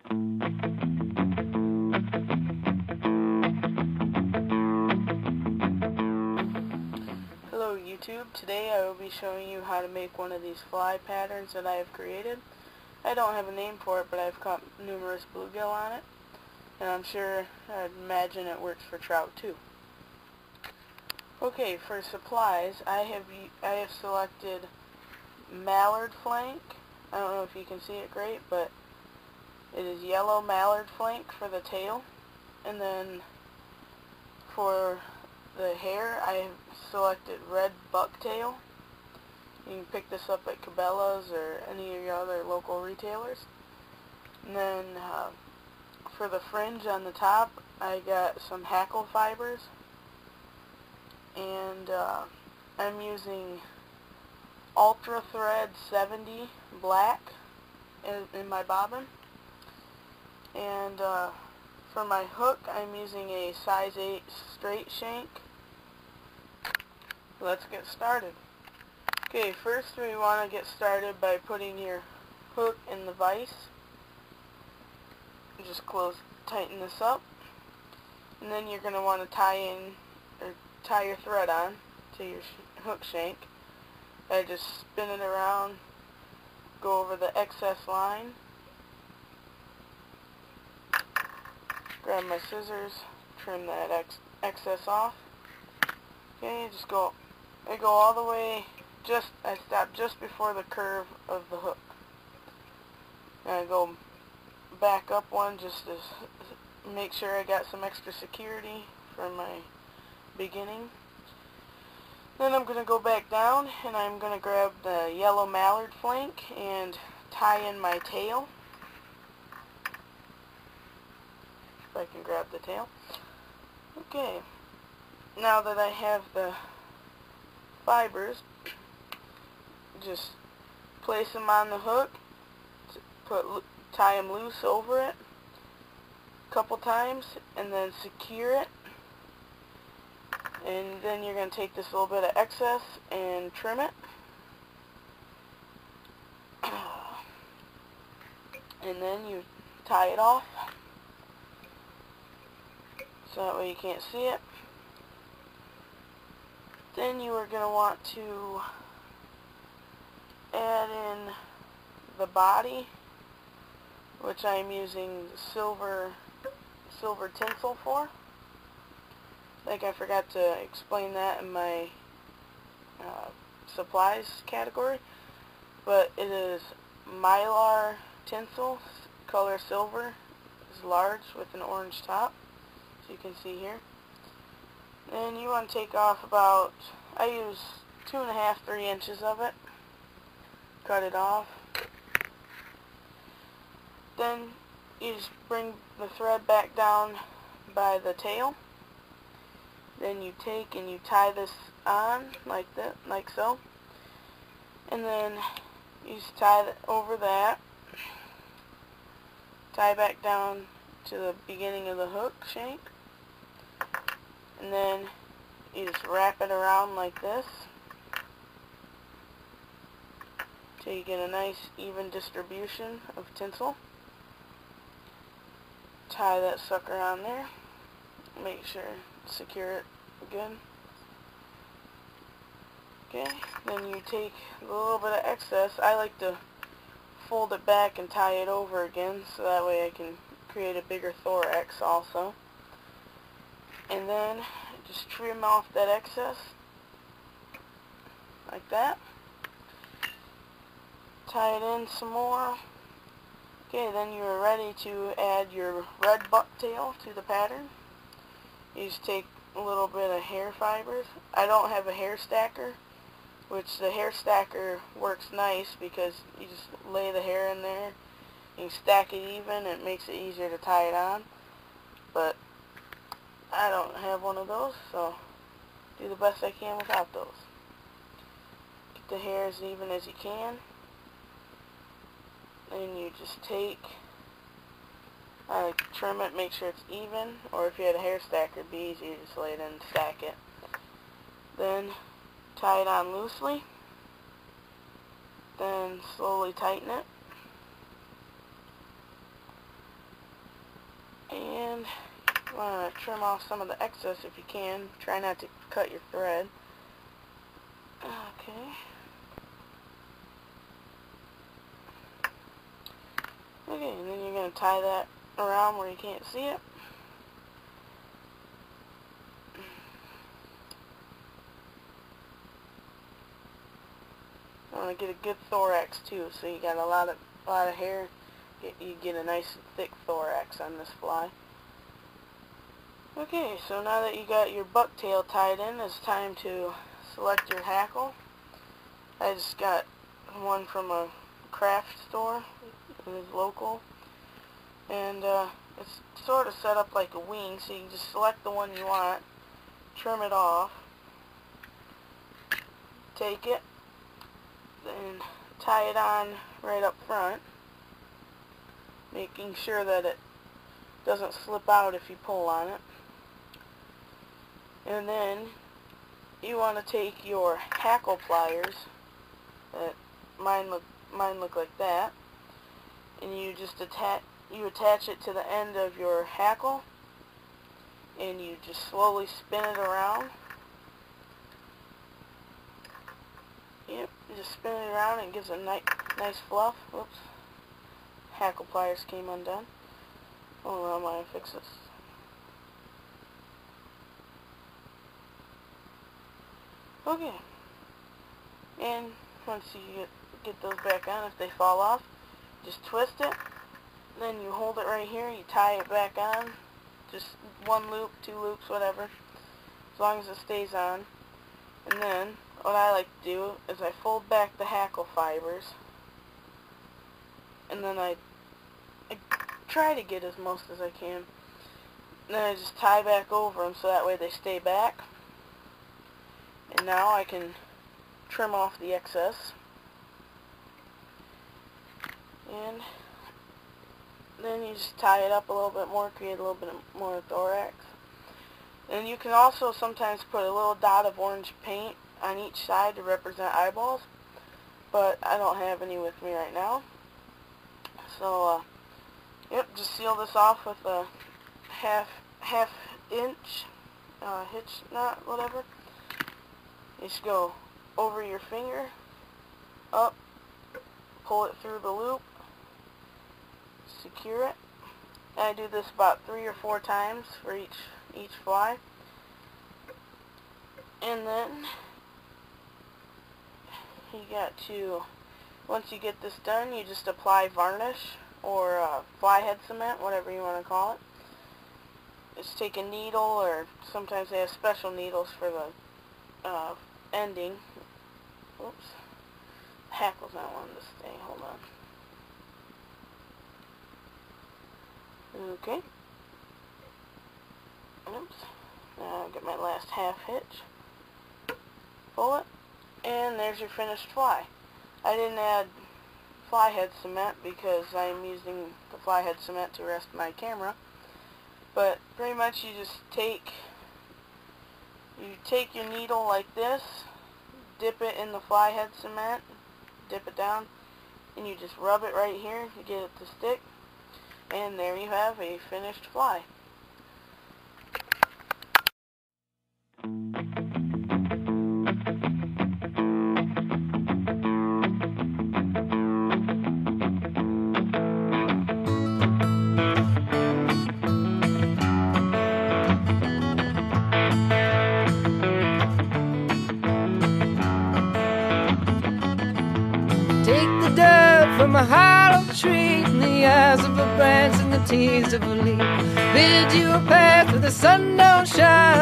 Hello YouTube, today I will be showing you how to make one of these fly patterns that I have created. I don't have a name for it, but I've caught numerous bluegill on it, and I'd imagine it works for trout too. Okay, for supplies, I have selected mallard flank. I don't know if you can see it great, but it is yellow mallard flank for the tail, and then for the hair, I have selected red bucktail. You can pick this up at Cabela's or any of your other local retailers. And then for the fringe on the top, I got some hackel fibers, and I'm using Ultra Thread 70 black in my bobbin. And for my hook, I'm using a size 8 straight shank. Let's get started. Okay, first we want to get started by putting your hook in the vise. Just tighten this up, and then you're going to want to tie your thread on to your hook shank. I just spin it around, go over the excess line, grab my scissors, trim that excess off. Okay, I go all the way, I stop just before the curve of the hook. And I go back up one just to make sure I got some extra security for my beginning. Then I'm going to go back down, and I'm going to grab the yellow mallard flank and tie in my tail. If I can grab the tail. Okay, now that I have the fibers, just place them on the hook, tie them loose over it a couple times, and then secure it. And then you're going to take this little bit of excess and trim it. And then you tie it off, so that way you can't see it. Then you are going to want to add in the body, which I'm using silver tinsel for. I think I forgot to explain that in my supplies category, but it is mylar tinsel, color silver, is large with an orange top, as you can see here. Then you want to take off about, I use 2.5 to 3 inches of it, cut it off. Then you just bring the thread back down by the tail. Then you take and you tie this on like so, and then you just tie it over that, tie back down to the beginning of the hook shank, and then you just wrap it around like this till you get a nice even distribution of tinsel. Tie that sucker on there, make sure secure it good. Okay, then you take a little bit of excess. I like to fold it back and tie it over again, so that way I can create a bigger thorax also. And then just trim off that excess like that. Tie it in some more. Okay, then you are ready to add your red bucktail to the pattern. You just take a little bit of hair fibers. I don't have a hair stacker, which the hair stacker works nice because you just lay the hair in there, you can stack it even, and it makes it easier to tie it on. But I don't have one of those, so do the best I can without those. Get the hair as even as you can. Then you just take, trim it, make sure it's even, or if you had a hair stacker, it'd be easy to just lay it in and stack it. Then tie it on loosely, then slowly tighten it. And you want to trim off some of the excess if you can. Try not to cut your thread. Okay. Okay, and then you're going to tie that around where you can't see it. I want to get a good thorax too, so you got a lot of hair. You get a nice thick thorax on this fly. Okay, so now that you got your bucktail tied in, it's time to select your hackle. I just got one from a craft store. It is local, and it's sort of set up like a wing, so you can just select the one you want, trim it off, take it, then tie it on right up front, making sure that it doesn't slip out if you pull on it. And then you want to take your hackle pliers, mine look like that, and you just attach it to the end of your hackle, and you just slowly spin it around. Yep, just spin it around and it gives a nice fluff. Oops, hackle pliers came undone. Hold on, I'm gonna fix this. Okay, and once you get those back on, if they fall off, just twist it, then you hold it right here, you tie it back on, just one loop, two loops, whatever, as long as it stays on. And then what I like to do is I fold back the hackle fibers, and then I try to get as most as I can. And then I just tie back over them so that way they stay back. And now I can trim off the excess. And then you just tie it up a little bit more, create a little bit more thorax. And you can also sometimes put a little dot of orange paint on each side to represent eyeballs, but I don't have any with me right now. So, yep, just seal this off with a half inch hitch knot, whatever. You just go over your finger, up, pull it through the loop, secure it. And I do this about 3 or 4 times for each fly. And then you got to, once you get this done, you just apply varnish or fly head cement, whatever you want to call it. Just take a needle, or sometimes they have special needles for the ending. Oops, the hackle's not wanting to stay. Hold on. Okay. Oops. Now I'll get my last half hitch. Pull it, and there's your finished fly. I didn't add fly head cement because I'm using the fly head cement to rest my camera. But pretty much you just take your needle like this, dip it in the fly head cement, dip it down, and you just rub it right here to get it to stick, and there you have a finished fly. Take the dirt from a hollow tree, in the eyes of a branch and the tears of a leaf. Build you a path where the sun don't shine.